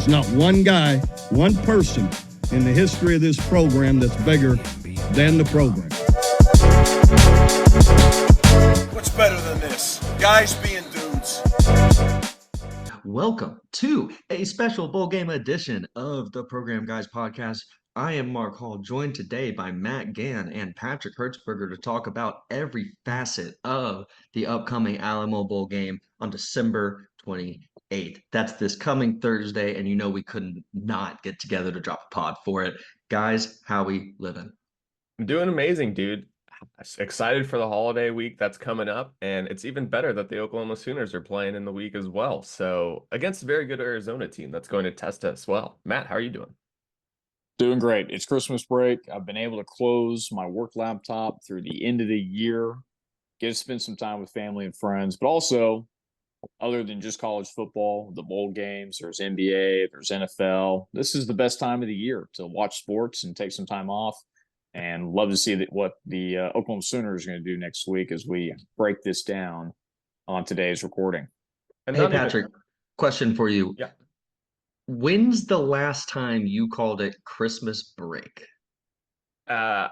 There's not one guy, one person in the history of this program that's bigger than the program. What's better than this? Guys being dudes. Welcome to a special bowl game edition of the Program Guys podcast. I am Mark Hall, joined today by Matt Gann and Patrick Hertzberger to talk about every facet of the upcoming Alamo Bowl game on December 28th. That's this coming Thursday, and you know we couldn't not get together to drop a pod for it. Guys, how we living? I'm doing amazing, dude. Excited for the holiday week that's coming up, and it's even better that the Oklahoma Sooners are playing in the week as well. So against a very good Arizona team that's going to test us well. Matt, how are you doing? Doing great. It's Christmas break. I've been able to close my work laptop through the end of the year, get to spend some time with family and friends, but also, other than just college football, the bowl games, there's NBA, there's NFL. This is the best time of the year to watch sports and take some time off. And love to see what the Oklahoma Sooners are going to do next week as we break this down on today's recording. And hey, Patrick, question for you. Yeah. When's the last time you called it Christmas break? I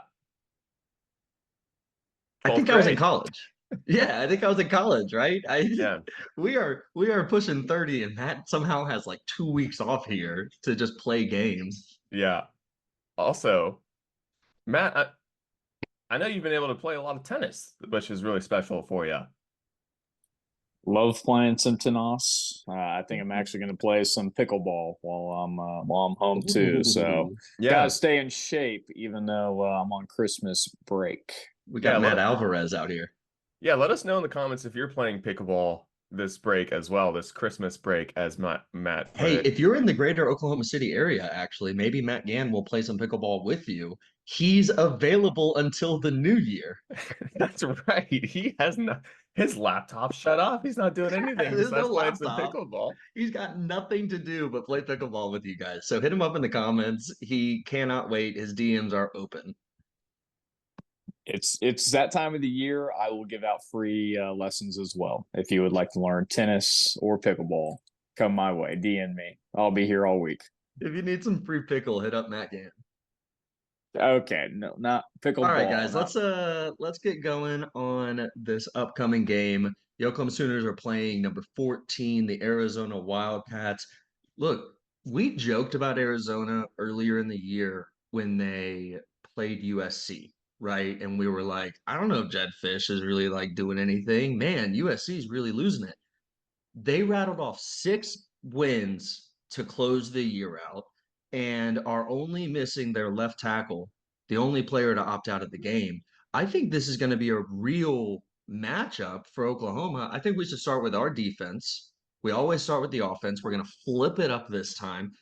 think I was in college. Yeah, I think I was in college, right? Yeah. We are pushing 30, and Matt somehow has like 2 weeks off here to just play games. Yeah. Also, Matt, I know you've been able to play a lot of tennis, which is really special for you. Love playing some tennis. I think I'm actually going to play some pickleball while I'm home too. So gotta stay in shape, even though I'm on Christmas break. We got Matt Alvarez out here. Yeah, let us know in the comments if you're playing pickleball this break as well, this Christmas break, as Matt. Hey, if you're in the greater Oklahoma City area, actually, maybe Matt Gann will play some pickleball with you. He's available until the new year. That's right. He has his laptop shut off. He's not doing anything. There's no playing some laptop. pickleball. He's got nothing to do but play pickleball with you guys. So hit him up in the comments. He cannot wait. His DMs are open. It's that time of the year. I will give out free lessons as well. If you would like to learn tennis or pickleball, come my way. DM me. I'll be here all week. If you need some free pickle, hit up Matt Gann. Okay, no, not pickleball. All right, guys, let's get going on this upcoming game. The Oklahoma Sooners are playing number 14, the Arizona Wildcats. Look, we joked about Arizona earlier in the year when they played USC, right? And we were like, I don't know if Jed Fish is really like doing anything. Man, USC is really losing it. They rattled off 6 wins to close the year out and are only missing their left tackle, the only player to opt out of the game. I think this is going to be a real matchup for Oklahoma. I think we should start with our defense. We always start with the offense. We're going to flip it up this time.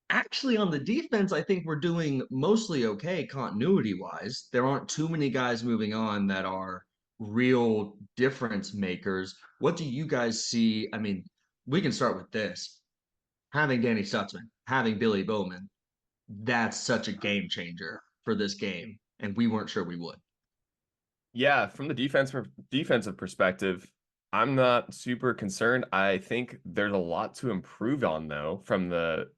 Actually, on the defense, I think we're doing mostly okay continuity-wise. There aren't too many guys moving on that are real difference makers. What do you guys see? I mean, we can start with this. Having Danny Stutzman, having Billy Bowman, that's such a game changer for this game, and we weren't sure we would. Yeah, from the defensive perspective, I'm not super concerned. I think there's a lot to improve on though from the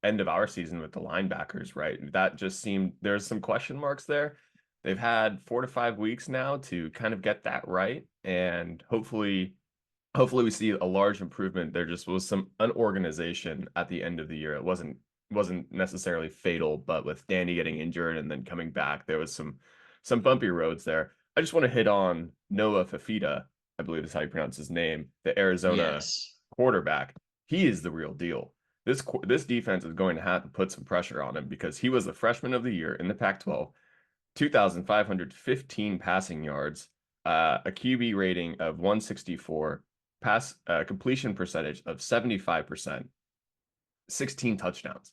end of our season with the linebackers, right? That just seemed there's some question marks there. They've had 4 to 5 weeks now to kind of get that right, and hopefully we see a large improvement. There just was some unorganization at the end of the year. It wasn't necessarily fatal, but with Danny getting injured and then coming back, there was some bumpy roads there. I just want to hit on Noah Fafita, I believe is how you pronounce his name, the Arizona quarterback. He is the real deal. This defense is going to have to put some pressure on him because he was the freshman of the year in the Pac-12, 2,515 passing yards, a QB rating of 164, pass completion percentage of 75%, 16 touchdowns.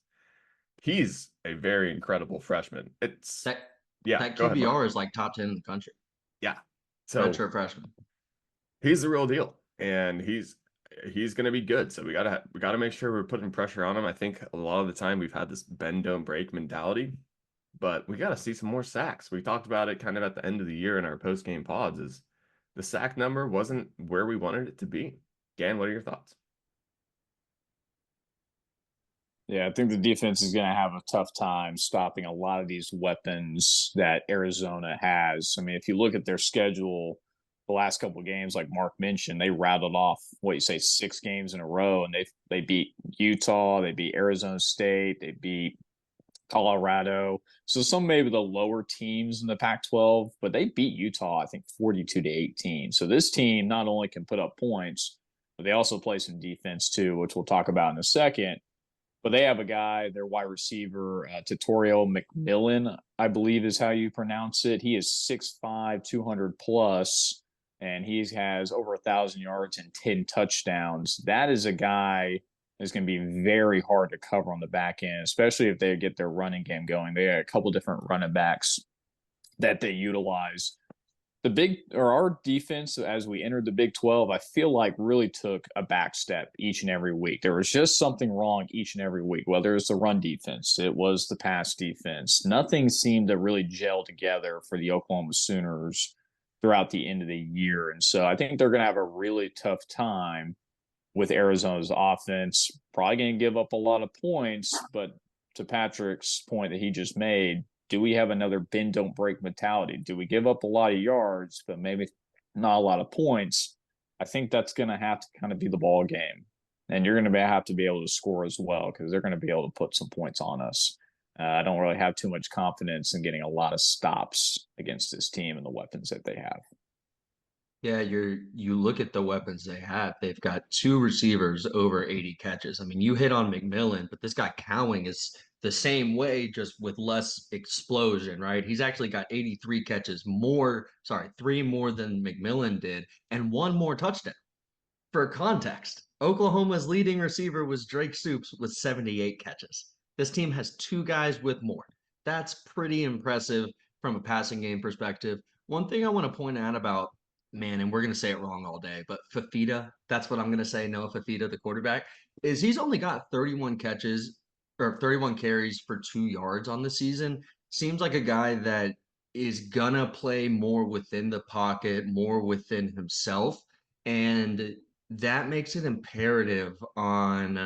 He's a very incredible freshman. That QBR is like top 10 in the country. Yeah. So redshirt freshman. He's the real deal, and he's going to be good. So we gotta make sure we're putting pressure on him. I think a lot of the time we've had this bend don't break mentality, but we got to see some more sacks. We talked about it kind of at the end of the year in our post game pods. Is the sack number wasn't where we wanted it to be. Gann, what are your thoughts? Yeah, I think the defense is going to have a tough time stopping a lot of these weapons that Arizona has. I mean, if you look at their schedule, the last couple of games, like Mark mentioned, they rattled off what you say 6 games in a row, and they beat Utah, they beat Arizona State, they beat Colorado. So some maybe the lower teams in the Pac-12, but they beat Utah, I think 42-18. So this team not only can put up points, but they also play some defense too, which we'll talk about in a second. But they have a guy, their wide receiver, Tutorial McMillan, I believe is how you pronounce it. He is 6'5", 200 plus, and he has over 1,000 yards and 10 touchdowns. That is a guy that's going to be very hard to cover on the back end, especially if they get their running game going. They have a couple different running backs that they utilize. Our defense as we entered the Big 12, I feel like really took a back step each and every week. There was just something wrong each and every week, whether it's the run defense, it was the pass defense. Nothing seemed to really gel together for the Oklahoma Sooners throughout the end of the year. And so I think they're going to have a really tough time with Arizona's offense. Probably going to give up a lot of points, but to Patrick's point that he just made, do we have another bend don't break mentality? Do we give up a lot of yards, but maybe not a lot of points? I think that's going to have to kind of be the ball game, and you're going to have to be able to score as well because they're going to be able to put some points on us. I don't really have too much confidence in getting a lot of stops against this team and the weapons that they have. Yeah, you look at the weapons they have. They've got 2 receivers over 80 catches. I mean, you hit on McMillan, but this guy Cowing is the same way, just with less explosion, right? He's actually got 83 catches more, sorry, 3 more than McMillan did, and 1 more touchdown. For context, Oklahoma's leading receiver was Drake Stoops with 78 catches. This team has 2 guys with more. That's pretty impressive from a passing game perspective. One thing I want to point out about, man, and we're going to say it wrong all day, but Fafita, that's what I'm going to say, Noah Fafita, the quarterback, is he's only got 31 catches or 31 carries for 2 yards on the season. Seems like a guy that is going to play more within the pocket, more within himself. And that makes it imperative on,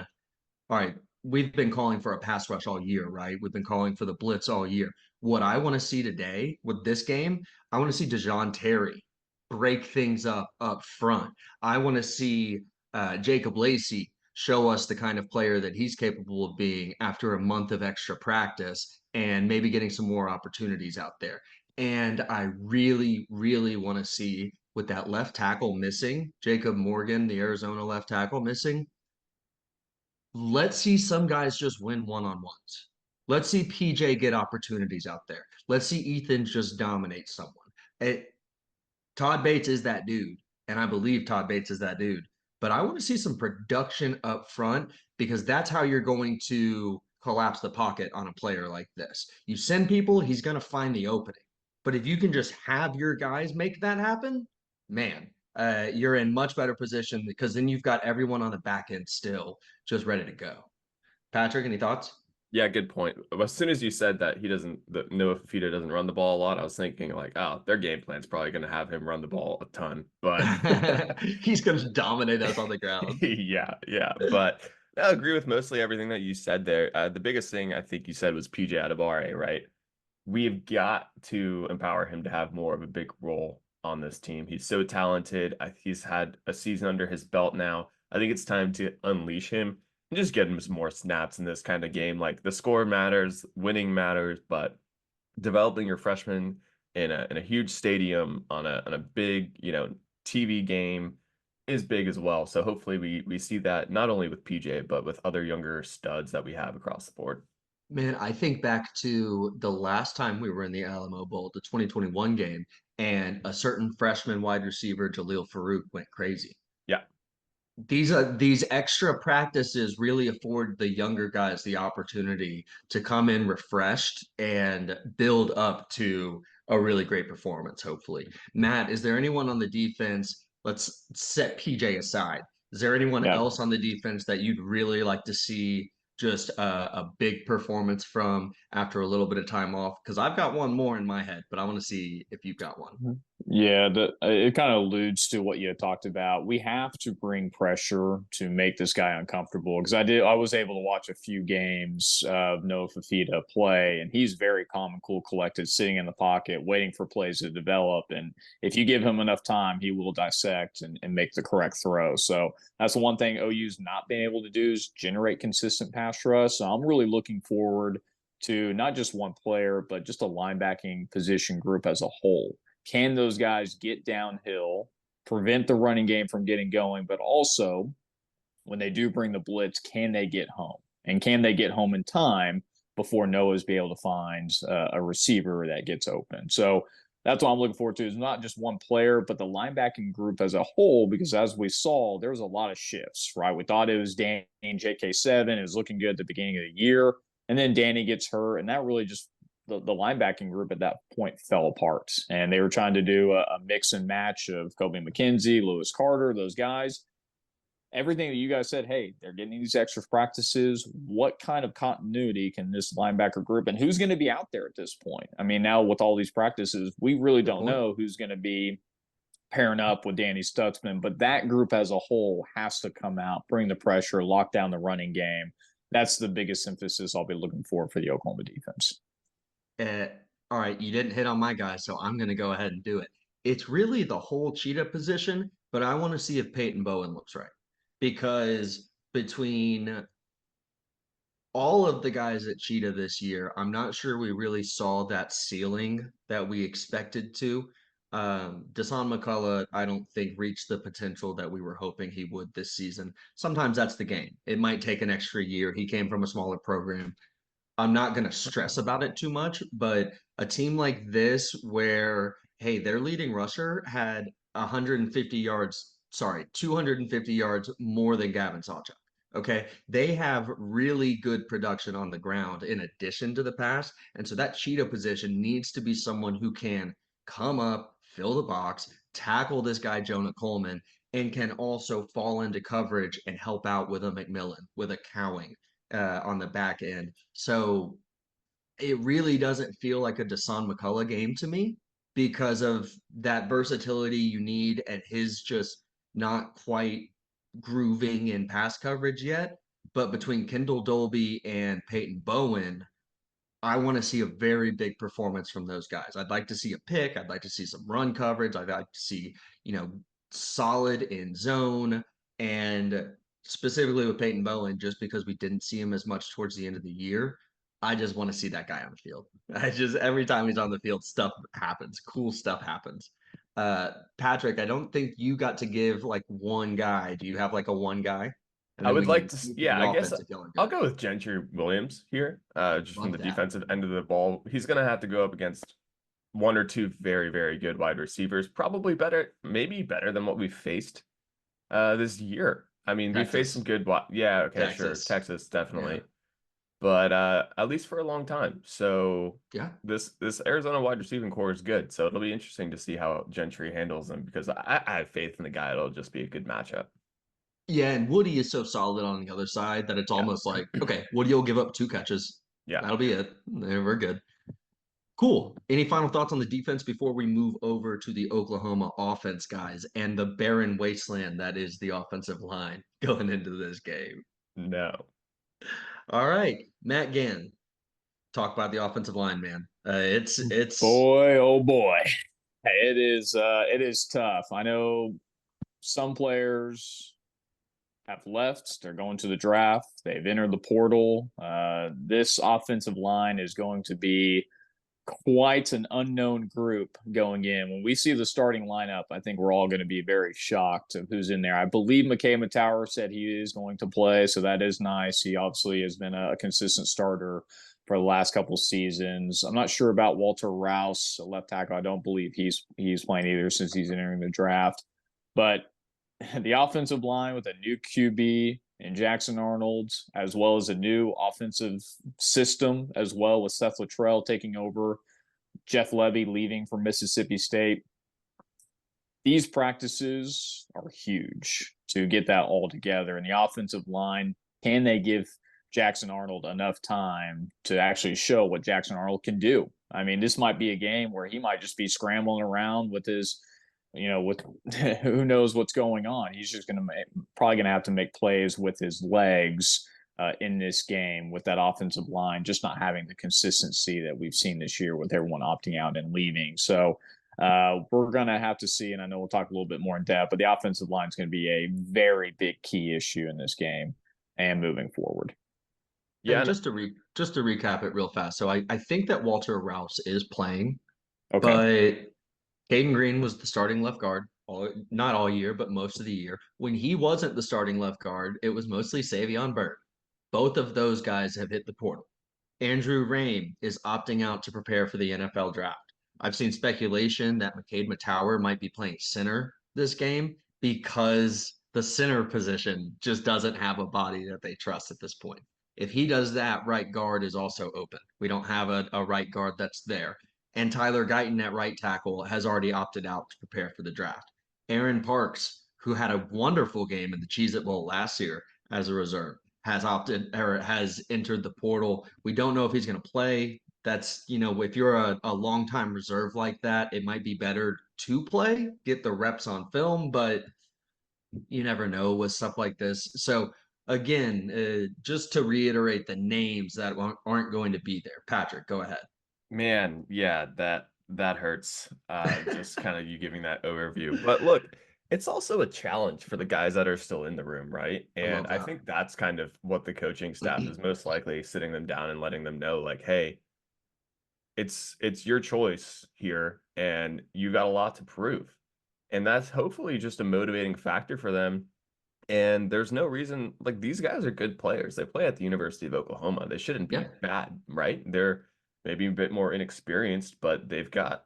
all right, we've been calling for a pass rush all year, right? We've been calling for the blitz all year. What I want to see today with this game, I want to see DeJoun Terry break things up front. I want to see Jacob Lacey show us the kind of player that he's capable of being after a month of extra practice and maybe getting some more opportunities out there. And I really, really want to see with that left tackle missing, Jacob Morgan, the Arizona left tackle missing, let's see some guys just win one-on-ones. Let's see PJ get opportunities out there. Let's see Ethan just dominate someone. Todd Bates is that dude, and I believe Todd Bates is that dude. But I want to see some production up front because that's how you're going to collapse the pocket on a player like this. You send people, he's going to find the opening. But if you can just have your guys make that happen, man, you're in much better position because then you've got everyone on the back end still just ready to go. Patrick, any thoughts? Yeah, good point. As soon as you said that Noah Fafita doesn't run the ball a lot, I was thinking like, oh, their game plan's probably going to have him run the ball a ton, but He's going to dominate us on the ground. yeah. But I agree with mostly everything that you said there. The biggest thing I think you said was PJ Adebawore, right? We've got to empower him to have more of a big role on this team. He's so talented. He's had a season under his belt now. I think it's time to unleash him and just get him some more snaps in this kind of game. Like the score matters, winning matters, but developing your freshman in a huge stadium on a big, TV game is big as well. So hopefully we see that not only with PJ, but with other younger studs that we have across the board. Man, I think back to the last time we were in the Alamo Bowl, the 2021 game, and a certain freshman wide receiver, Jaleel Farouk, went crazy. Yeah. These extra practices really afford the younger guys the opportunity to come in refreshed and build up to a really great performance, hopefully. Matt, is there anyone on the defense? Let's set PJ aside. Is there anyone Yeah. else on the defense that you'd really like to see just a big performance from after a little bit of time off? Because I've got one more in my head, but I want to see if you've got one. Yeah, it kind of alludes to what you had talked about. We have to bring pressure to make this guy uncomfortable because I was able to watch a few games of Noah Fafita play, and he's very calm and cool, collected, sitting in the pocket, waiting for plays to develop. And if you give him enough time, he will dissect and make the correct throw. So that's the one thing OU's not been able to do is generate consistent pass rush. So I'm really looking forward to not just one player, but just a linebacking position group as a whole. Can those guys get downhill, prevent the running game from getting going, but also when they do bring the blitz, can they get home? And can they get home in time before Noah's be able to find a receiver that gets open? So that's what I'm looking forward to is not just one player, but the linebacking group as a whole, because as we saw, there was a lot of shifts, right? We thought it was Danny and JK7. It was looking good at the beginning of the year. And then Danny gets hurt, and that really just the linebacking group at that point fell apart. And they were trying to do a mix and match of Kobe McKenzie, Lewis Carter, those guys. Everything that you guys said, hey, they're getting these extra practices. What kind of continuity can this linebacker group and who's going to be out there at this point? I mean, now with all these practices, we really don't know who's going to be pairing up with Danny Stutzman, but that group as a whole has to come out, bring the pressure, lock down the running game. That's the biggest emphasis I'll be looking for the Oklahoma defense. All right, you didn't hit on my guy, so I'm going to go ahead and do it. It's really the whole cheetah position, but I want to see if Peyton Bowen looks right. Because between all of the guys at Cheetah this year, I'm not sure we really saw that ceiling that we expected to. Dasan McCullough, I don't think reached the potential that we were hoping he would this season. Sometimes that's the game. It might take an extra year. He came from a smaller program. I'm not going to stress about it too much, but a team like this where, hey, their leading rusher had 150 yards, sorry, 250 yards more than Gavin Sawchuk. Okay. They have really good production on the ground in addition to the pass. And so that cheetah position needs to be someone who can come up, fill the box, tackle this guy, Jonah Coleman, and can also fall into coverage and help out with a McMillan, with a Cowing on the back end. So it really doesn't feel like a Dasan McCullough game to me because of that versatility you need and his just not quite grooving in pass coverage yet. But between Kendall Dolby and Peyton Bowen, I want to see a very big performance from those guys. I'd like to see a pick. I'd like to see some run coverage. I'd like to see, solid in zone. And specifically with Peyton Bowen, just because we didn't see him as much towards the end of the year, I just want to see that guy on the field. Every time he's on the field, stuff happens. Cool stuff happens. Patrick, I don't think you got to give like one guy. Do you have like a one guy? And I then would we like can to, move yeah, the I guess offense if y'all are I'll good. go with Gentry Williams here, just from Love the that. defensive end of the ball. He's going to have to go up against one or two very, very good wide receivers, probably better, maybe better than what we faced this year. I mean, we faced some good, yeah, okay, sure, Texas, definitely. Yeah. But at least for a long time. So Yeah. this Arizona wide receiving core is good. So it'll be interesting to see how Gentry handles them because I have faith in the guy. It'll just be a good matchup. Yeah, and Woody is so solid on the other side that it's Yeah. almost like, okay, Woody will give up 2 catches. Yeah. That'll be it. We're good. Cool. Any final thoughts on the defense before we move over to the Oklahoma offense, guys, and the barren wasteland that is the offensive line going into this game? No. All right, Matt Gann, talk about the offensive line, man. It's Boy, oh boy. It is tough. I know some players have left. They're going to the draft. They've entered the portal. This offensive line is going to be quite an unknown group going in. When we see the starting lineup, I think we're all going to be very shocked of who's in there. I believe McKay Matauer said he is going to play, so that is nice. He obviously has been a consistent starter for the last couple seasons. I'm not sure about Walter Rouse, a left tackle. I don't believe he's playing either since he's entering the draft. But the offensive line with a new QB and Jackson Arnold, as well as a new offensive system, as well with Seth Luttrell taking over, Jeff Levy leaving for Mississippi State. These practices are huge to get that all together. And the offensive line, can they give Jackson Arnold enough time to actually show what Jackson Arnold can do. I mean, this might be a game where he might just be scrambling around with his, with who knows what's going on. He's just probably going to have to make plays with his legs in this game with that offensive line, just not having the consistency that we've seen this year with everyone opting out and leaving. So we're going to have to see, and I know we'll talk a little bit more in depth, but the offensive line is going to be a very big key issue in this game and moving forward. Yeah, and just to recap it real fast. So I think that Walter Rouse is playing, but Caden Green was the starting left guard, not all year, but most of the year. When he wasn't the starting left guard, it was mostly Savion Byrd. Both of those guys have hit the portal. Andrew Raym is opting out to prepare for the NFL draft. I've seen speculation that McCade Matower might be playing center this game because the center position just doesn't have a body that they trust at this point. If he does that, right guard is also open. We don't have a right guard that's there. And Tyler Guyton at right tackle has already opted out to prepare for the draft. Aaron Parks, who had a wonderful game in the Cheez-It Bowl last year as a reserve, has entered the portal. We don't know if he's going to play. That's, if you're a long-time reserve like that, it might be better to play, get the reps on film, but you never know with stuff like this. So again, just to reiterate the names that aren't going to be there. Patrick, go ahead. Man, yeah, that hurts. Just kind of you giving that overview. But look, it's also a challenge for the guys that are still in the room, right? And I think that's kind of what the coaching staff is most likely sitting them down and letting them know, like, hey, it's your choice here, and you got a lot to prove. And that's hopefully just a motivating factor for them. And there's no reason, like, these guys are good players. They play at the University of Oklahoma. They shouldn't be bad, right? They're maybe a bit more inexperienced, but they've got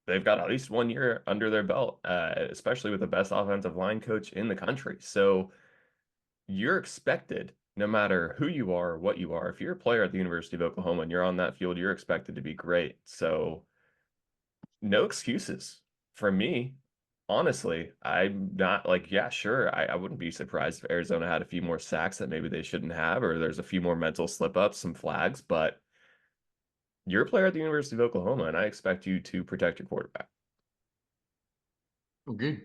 at least 1 year under their belt, especially with the best offensive line coach in the country. So you're expected, no matter who you are or what you are, if you're a player at the University of Oklahoma and you're on that field, you're expected to be great. So no excuses for me. Honestly, I'm not like, yeah, sure. I wouldn't be surprised if Arizona had a few more sacks that maybe they shouldn't have, or there's a few more mental slip ups, some flags, but you're a player at the University of Oklahoma, and I expect you to protect your quarterback. Good.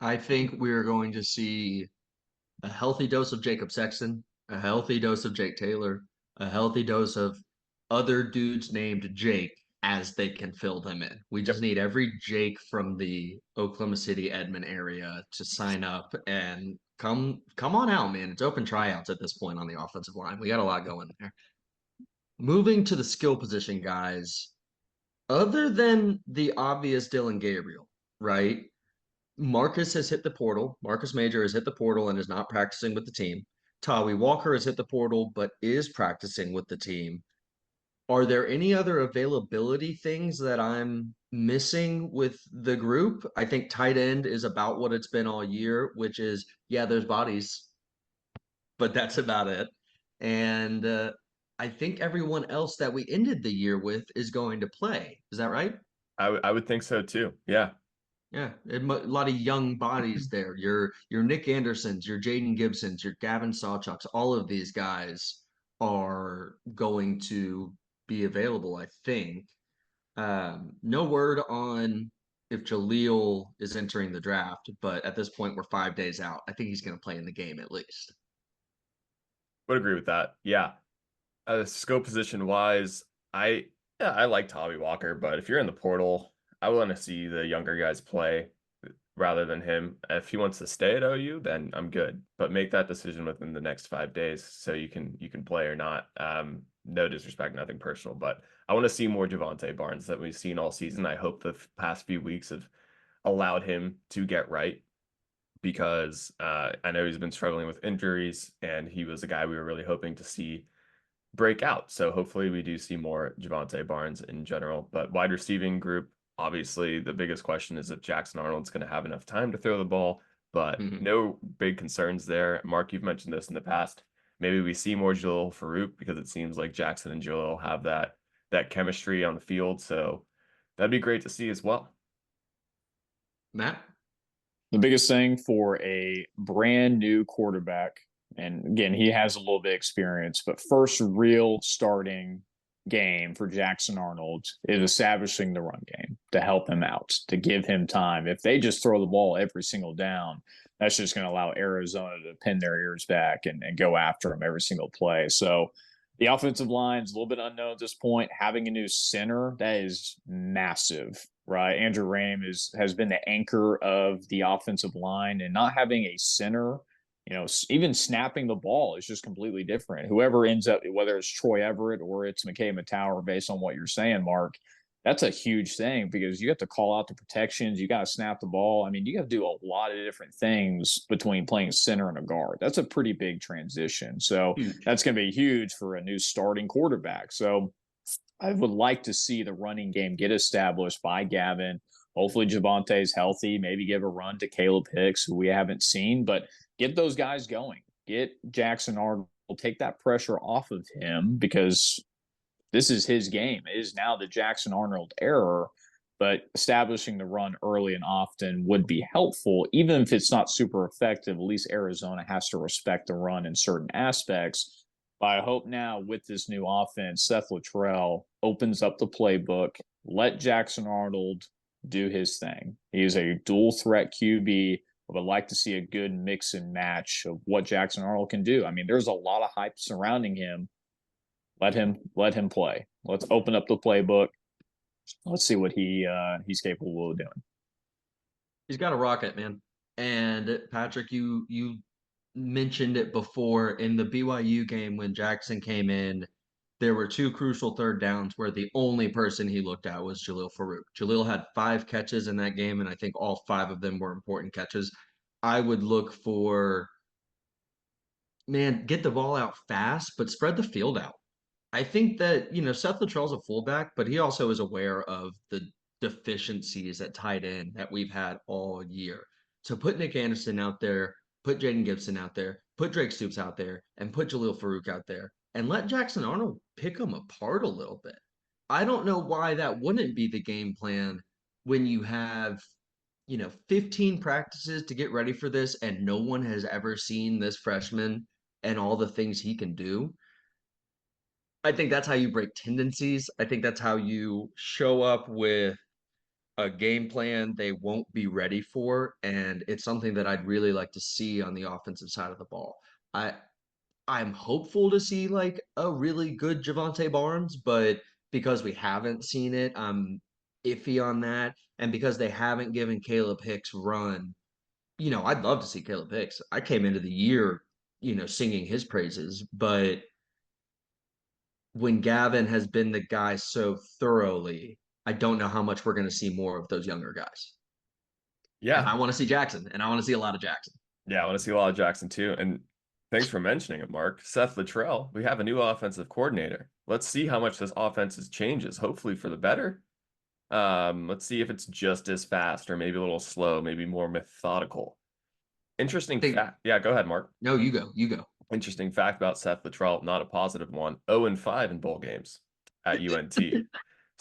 I think we're going to see a healthy dose of Jacob Sexton, a healthy dose of Jake Taylor, a healthy dose of other dudes named Jake as they can fill them in. We just need every Jake from the Oklahoma City, Edmond area to sign up and come on out, man. It's open tryouts at this point on the offensive line. We got a lot going there. Moving to the skill position, guys, other than the obvious Dylan Gabriel, right? Marcus has hit the portal. Marcus Major has hit the portal and is not practicing with the team. Tawi Walker has hit the portal but is practicing with the team. Are there any other availability things that I'm missing with the group? I think tight end is about what it's been all year, which is, yeah, there's bodies, but that's about it. And I think everyone else that we ended the year with is going to play. Is that right? I would think so too. Yeah. Yeah, a lot of young bodies there. Your Nick Andersons, your Jaden Gibsons, your Gavin Sawchucks, all of these guys are going to be available, I think. No word on if Jaleel is entering the draft, but at this point, we're 5 days out. I think he's going to play in the game at least. Would agree with that. Yeah. Skill position wise, I like Tawi Walker, but if you're in the portal, I want to see the younger guys play rather than him. If he wants to stay at OU, then I'm good. But make that decision within the next 5 days so you can play or not. No disrespect, nothing personal, but I want to see more Javonte Barnes that we've seen all season. I hope the past few weeks have allowed him to get right, because I know he's been struggling with injuries, and he was a guy we were really hoping to see break out. So hopefully we do see more Javonte Barnes in general. But wide receiving group, obviously the biggest question is if Jackson Arnold's going to have enough time to throw the ball, but no big concerns there. Mark, you've mentioned this in the past. Maybe we see more Jalil Farouk, because it seems like Jackson and Jalil have that chemistry on the field. So that'd be great to see as well. Matt? The biggest thing for a brand new quarterback And again, he has a little bit of experience, but first real starting game for Jackson Arnold is establishing the run game to help him out, to give him time. If they just throw the ball every single down, that's just going to allow Arizona to pin their ears back and go after him every single play. So the offensive line is a little bit unknown at this point. Having a new center, that is massive, right? Andrew Rame has been the anchor of the offensive line, and not having a center, even snapping the ball is just completely different. Whoever ends up, whether it's Troy Everett or it's McKay Matower, based on what you're saying, Mark, that's a huge thing because you have to call out the protections. You got to snap the ball. I mean, you got to do a lot of different things between playing center and a guard. That's a pretty big transition. So that's going to be huge for a new starting quarterback. So I would like to see the running game get established by Gavin. Hopefully Javonte is healthy. Maybe give a run to Caleb Hicks, who we haven't seen, but get those guys going. Get Jackson Arnold, take that pressure off of him because this is his game. It is now the Jackson Arnold era, but establishing the run early and often would be helpful. Even if it's not super effective, at least Arizona has to respect the run in certain aspects. But I hope now with this new offense, Seth Luttrell opens up the playbook, let Jackson Arnold do his thing. He is a dual threat QB. I would like to see a good mix and match of what Jackson Arnold can do. I mean, there's a lot of hype surrounding him. Let him play. Let's open up the playbook. Let's see what he's capable of doing. He's got a rocket, man. And Patrick, you mentioned it before in the BYU game when Jackson came in. There were two crucial third downs where the only person he looked at was Jalil Farouk. Jalil had 5 catches in that game, and I think all 5 of them were important catches. I would look for, man, get the ball out fast, but spread the field out. I think that, Seth Luttrell's a fullback, but he also is aware of the deficiencies at tight end that we've had all year. So put Nick Anderson out there, put Jaden Gibson out there, put Drake Stoops out there, and put Jalil Farouk out there, and let Jackson Arnold pick them apart a little bit. I don't know why that wouldn't be the game plan when you have, 15 practices to get ready for this, and no one has ever seen this freshman and all the things he can do. I think that's how you break tendencies. I think that's how you show up with a game plan they won't be ready for. And it's something that I'd really like to see on the offensive side of the ball. I'm hopeful to see like a really good Javonte Barnes, but because we haven't seen it, I'm iffy on that. And because they haven't given Caleb Hicks run, I'd love to see Caleb Hicks. I came into the year, singing his praises, but when Gavin has been the guy so thoroughly, I don't know how much we're going to see more of those younger guys. Yeah. And I want to see Jackson, and I want to see a lot of Jackson. Yeah, I want to see a lot of Jackson too. And thanks for mentioning it, Mark. Seth Luttrell, we have a new offensive coordinator. Let's see how much this offense changes, hopefully for the better. Let's see if it's just as fast or maybe a little slow, maybe more methodical. Interesting fact. Yeah, go ahead, Mark. No, you go. You go. Interesting fact about Seth Luttrell, not a positive one. 0-5 in bowl games at UNT.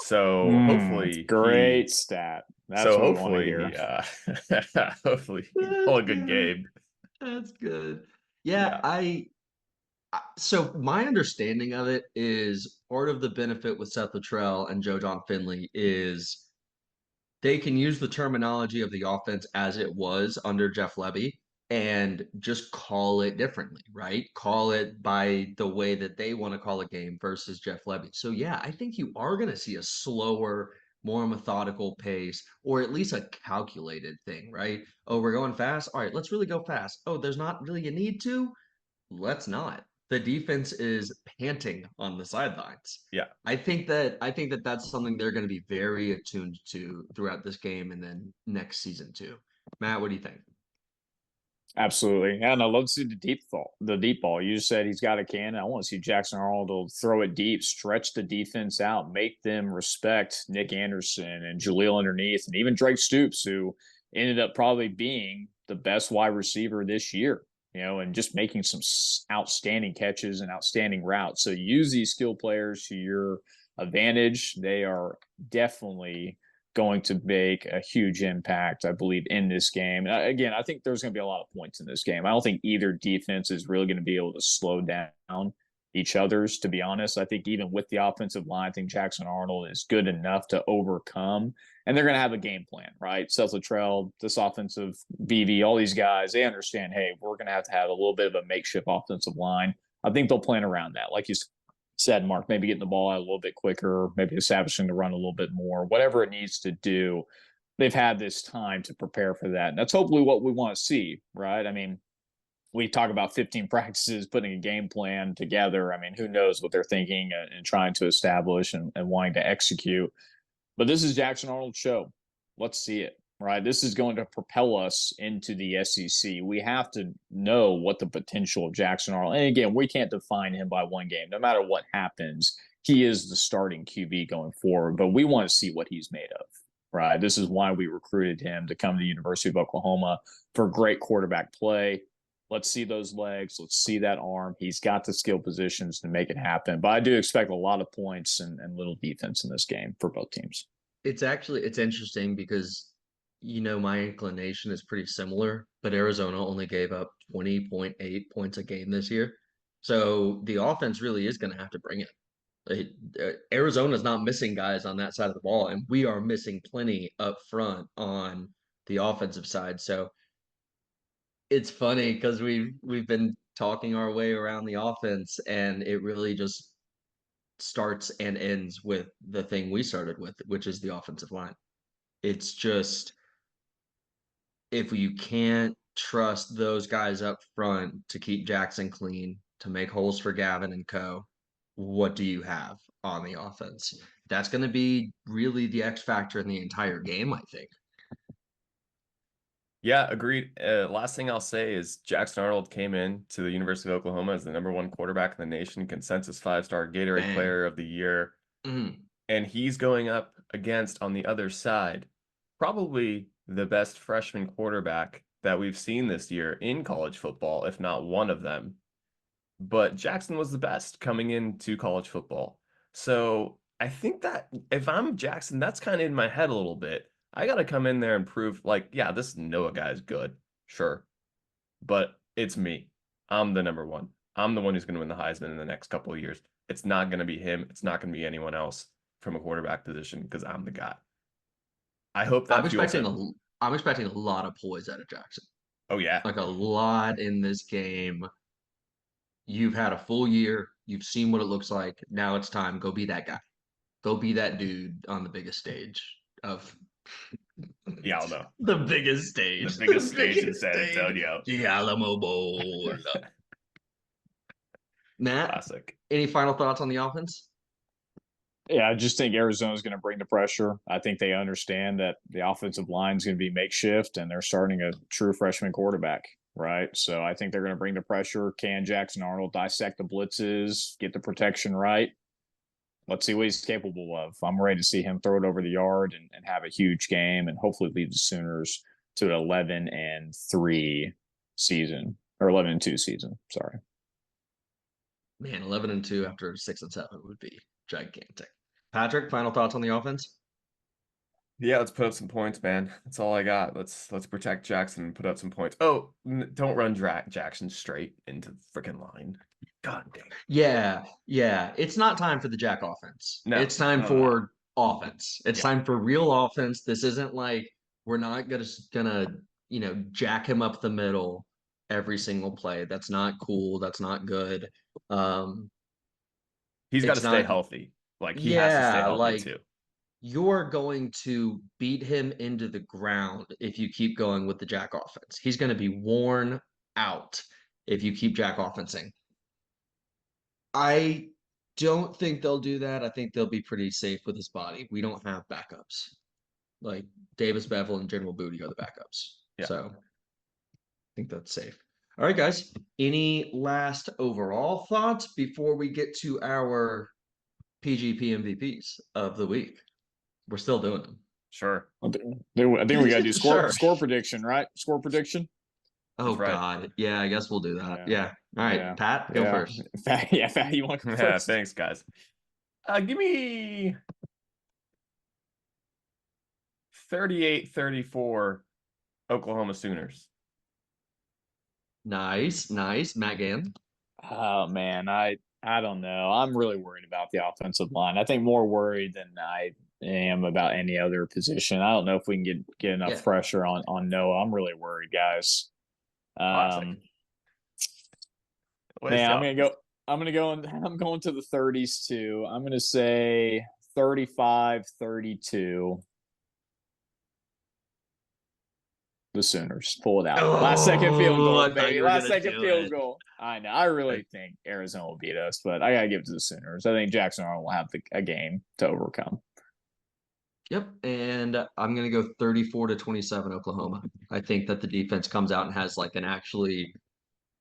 So hopefully great stat. That's what hopefully we want to hear. Hopefully all a good game. That's good. Yeah. So my understanding of it is part of the benefit with Seth Luttrell and Joe John Finley is they can use the terminology of the offense as it was under Jeff Lebby and just call it differently, right? Call it by the way that they want to call a game versus Jeff Lebby. So yeah, I think you are going to see a slower, more methodical pace, or at least a calculated thing, right? Oh, we're going fast. All right, let's really go fast. Oh, there's not really a need to. Let's not. The defense is panting on the sidelines. Yeah. I think that that's something they're going to be very attuned to throughout this game and then next season too. Matt, what do you think? Absolutely. And I love to see the deep ball. You just said he's got a cannon. I want to see Jackson Arnold throw it deep, stretch the defense out, make them respect Nick Anderson and Jaleel underneath, and even Drake Stoops, who ended up probably being the best wide receiver this year, and just making some outstanding catches and outstanding routes. So use these skill players to your advantage. They are definitely going to make a huge impact, I believe, in this game. Again, I think there's going to be a lot of points in this game. I don't think either defense is really going to be able to slow down each other's, to be honest. I think even with the offensive line, I think Jackson Arnold is good enough to overcome. And they're going to have a game plan, right? Seth Luttrell, this offensive BV, all these guys, they understand, hey, we're going to have a little bit of a makeshift offensive line. I think they'll plan around that. Like you said, Mark, maybe getting the ball out a little bit quicker, maybe establishing the run a little bit more, whatever it needs to do. They've had this time to prepare for that. And that's hopefully what we want to see, right? I mean, we talk about 15 practices, putting a game plan together. I mean, who knows what they're thinking and trying to establish and wanting to execute. But this is Jackson Arnold's show. Let's see it, right? This is going to propel us into the SEC. We have to know what the potential of Jackson Arnold. And again, we can't define him by one game. No matter what happens, he is the starting QB going forward. But we want to see what he's made of, right? This is why we recruited him to come to the University of Oklahoma for great quarterback play. Let's see those legs. Let's see that arm. He's got the skill positions to make it happen. But I do expect a lot of points and little defense in this game for both teams. It's interesting because, my inclination is pretty similar, but Arizona only gave up 20.8 points a game this year. So the offense really is going to have to bring it. Arizona's not missing guys on that side of the ball, and we are missing plenty up front on the offensive side. So it's funny because we've been talking our way around the offense, and it really just starts and ends with the thing we started with, which is the offensive line. It's just, if you can't trust those guys up front to keep Jackson clean, to make holes for Gavin and co, what do you have on the offense? That's going to be really the X factor in the entire game, I think. Yeah, agreed. Last thing I'll say is Jackson Arnold came in to the University of Oklahoma as the #1 quarterback in the nation, consensus 5-star Gatorade Player of the Year. Mm. And he's going up against, on the other side, probably the best freshman quarterback that we've seen this year in college football, if not one of them. But Jackson was the best coming into college football. So I think that if I'm Jackson, that's kind of in my head a little bit. I got to come in there and prove, yeah, this Noah guy is good. Sure. But it's me. I'm the #1. I'm the one who's going to win the Heisman in the next couple of years. It's not going to be him. It's not going to be anyone else from a quarterback position because I'm the guy. I hope that I'm expecting a lot of poise out of Jackson. Oh, yeah. Like a lot in this game. You've had a full year. You've seen what it looks like. Now it's time. Go be that guy. Go be that dude on the biggest stage of the Alamo. The biggest stage. The biggest stage in San Antonio. The Alamo Bowl. Matt, classic. Any final thoughts on the offense? Yeah, I just think Arizona's going to bring the pressure. I think they understand that the offensive line is going to be makeshift, and they're starting a true freshman quarterback, right? So I think they're going to bring the pressure. Can Jackson Arnold dissect the blitzes, get the protection right? Let's see what he's capable of. I'm ready to see him throw it over the yard and have a huge game and hopefully lead the Sooners to an 11-3 season, or 11-2 season. Sorry. Man, 11-2 after 6-7 would be gigantic. Patrick, final thoughts on the offense? Yeah, let's put up some points, man. That's all I got. Let's protect Jackson and put up some points. Oh, don't run Jackson straight into the freaking line. God dang. Yeah. It's not time for the Jack offense. No, it's time for offense. It's time for real offense. This isn't like we're not gonna jack him up the middle every single play. That's not cool. That's not good. He's got to stay healthy. He has to stay healthy too. You're going to beat him into the ground if you keep going with the Jack offense. He's going to be worn out if you keep Jack offensing. I don't think they'll do that. I think they'll be pretty safe with his body. We don't have backups. Like Davis Bevel and General Booty are the backups. Yeah. So I think that's safe. All right, guys. Any last overall thoughts before we get to our PGP MVPs of the week? We're still doing them. Sure. I think we got to do score prediction, right? Score prediction. Oh, right. God. Yeah, I guess we'll do that. Yeah. All right, Pat, go first. Pat, you want to go first? Thanks, guys. Give me 38-34 Oklahoma Sooners. Nice. Matt Gann. Oh man, I don't know. I'm really worried about the offensive line. I think more worried than I am about any other position. I don't know if we can get enough Yeah. pressure on Noah. I'm really worried, guys. Classic. Man, I'm going to the 30s too. I'm gonna say 35-32. The Sooners pull it out. Last second field Oh, goal, I thought baby. you were Last gonna second do field it. goal. I know. I really think Arizona will beat us, but I gotta give it to the Sooners. I think Jackson Arnold will have a game to overcome. Yep, and I'm gonna go 34-27 Oklahoma. I think that the defense comes out and has like an actually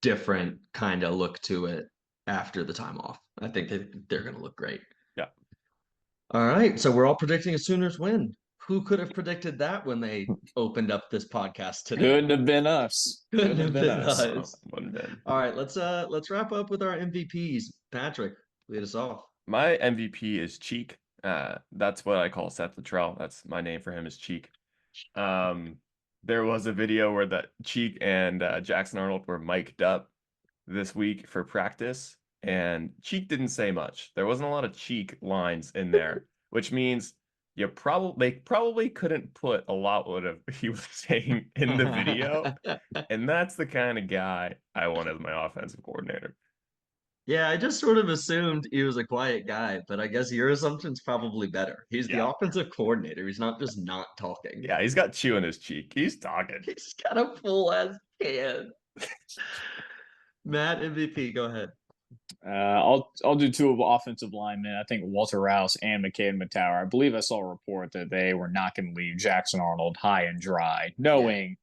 different kind of look to it after the time off. I think they're gonna look great. Yeah. All right, so we're all predicting a Sooners win. Who could have predicted that when they opened up this podcast today? Couldn't have been us. Couldn't have been us. Wouldn't have been. All right, let's wrap up with our MVPs. Patrick, lead us off. My MVP is Cheek. That's what I call Seth Luttrell. That's my name for him is Cheek. There was a video where that Cheek and Jackson Arnold were mic'd up this week for practice, and Cheek didn't say much. There wasn't a lot of Cheek lines in there, which means they probably couldn't put a lot what he was saying in the video, and that's the kind of guy I want as my offensive coordinator. Yeah, I just sort of assumed he was a quiet guy, but I guess your assumption's probably better. He's the offensive coordinator. He's not just not talking. Yeah, he's got chew in his cheek. He's talking. He's got a full ass can. Matt, MVP, go ahead. I'll do two of offensive linemen. I think Walter Rouse and McCade Matower. I believe I saw a report that they were not going to leave Jackson Arnold high and dry, knowing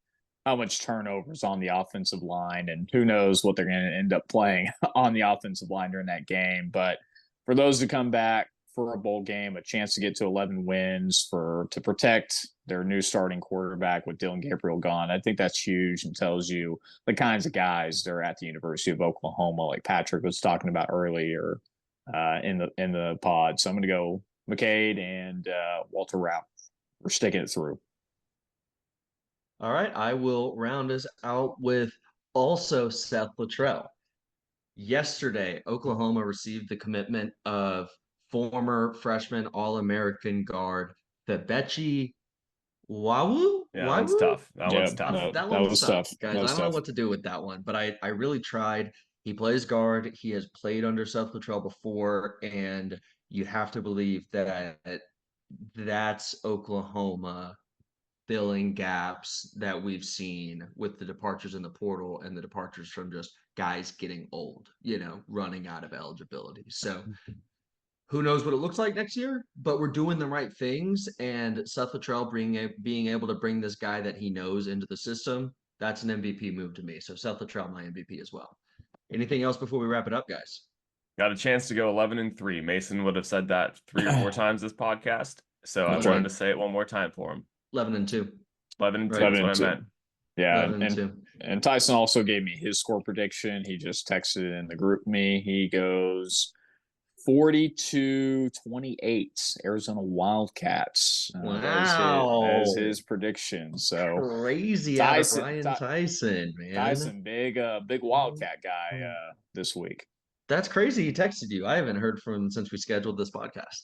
how much turnovers on the offensive line, and who knows what they're going to end up playing on the offensive line during that game. But for those to come back for a bowl game, a chance to get to 11 wins to protect their new starting quarterback with Dylan Gabriel gone, I think that's huge and tells you the kinds of guys that are at the University of Oklahoma, like Patrick was talking about earlier in the pod. So I'm going to go McCade and Walter Route. We're sticking it through. All right, I will round us out with also Seth Luttrell. Yesterday, Oklahoma received the commitment of former freshman All-American guard Febechi Wawu. Yeah, that one's tough. That one's tough. tough. That one was tough, guys. I don't know tough. what to do with that one, but I really tried. He plays guard. He has played under Seth Luttrell before, and you have to believe that that's Oklahoma filling gaps that we've seen with the departures in the portal and the departures from just guys getting old, running out of eligibility. So who knows what it looks like next year, but we're doing the right things. And Seth Luttrell being able to bring this guy that he knows into the system, that's an MVP move to me. So Seth Luttrell, my MVP as well. Anything else before we wrap it up, guys? Got a chance to go 11-3. Mason would have said that 3 or 4 times this podcast. So I wanted to say it one more time for him. 11-2. 11-2 Right. is what I meant. Yeah, 11-2. and Tyson also gave me his score prediction. He just texted in the group me. He goes 42-28 Arizona Wildcats. Wow. That is his prediction. So crazy Tyson, out of Ryan Tyson, man. Tyson, big Wildcat guy this week. That's crazy. He texted you. I haven't heard from him since we scheduled this podcast.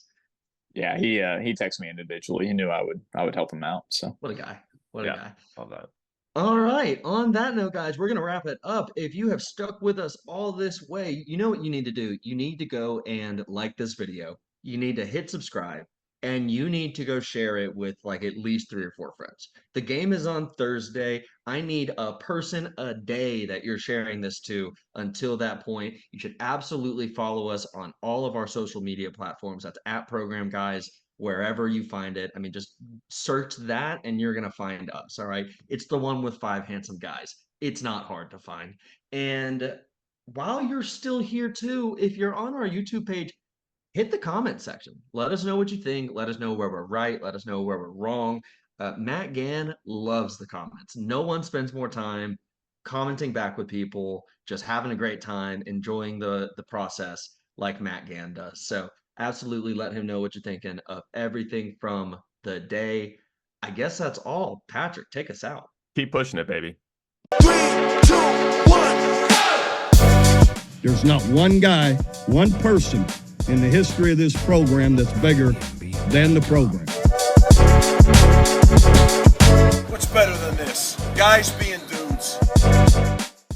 Yeah, he texted me individually. He knew I would help him out. So what a guy. What a guy. Love that. All right. On that note, guys, we're going to wrap it up. If you have stuck with us all this way, you know what you need to do. You need to go and like this video. You need to hit subscribe. And you need to go share it with like at least 3 or 4 friends. The game is on Thursday. I need a person a day that you're sharing this to until that point. You should absolutely follow us on all of our social media platforms. That's @Program Guys, wherever you find it. I mean, just search that and you're going to find us. All right. It's the one with 5 handsome guys. It's not hard to find. And while you're still here too, if you're on our YouTube page, hit the comment section. Let us know what you think. Let us know where we're right. Let us know where we're wrong. Matt Gann loves the comments. No one spends more time commenting back with people, just having a great time, enjoying the process like Matt Gann does. So absolutely let him know what you're thinking of everything from the day. I guess that's all. Patrick, take us out. Keep pushing it, baby. 3, 2, 1. There's not one guy, one person in the history of this program that's bigger than the program. What's better than this? Guys being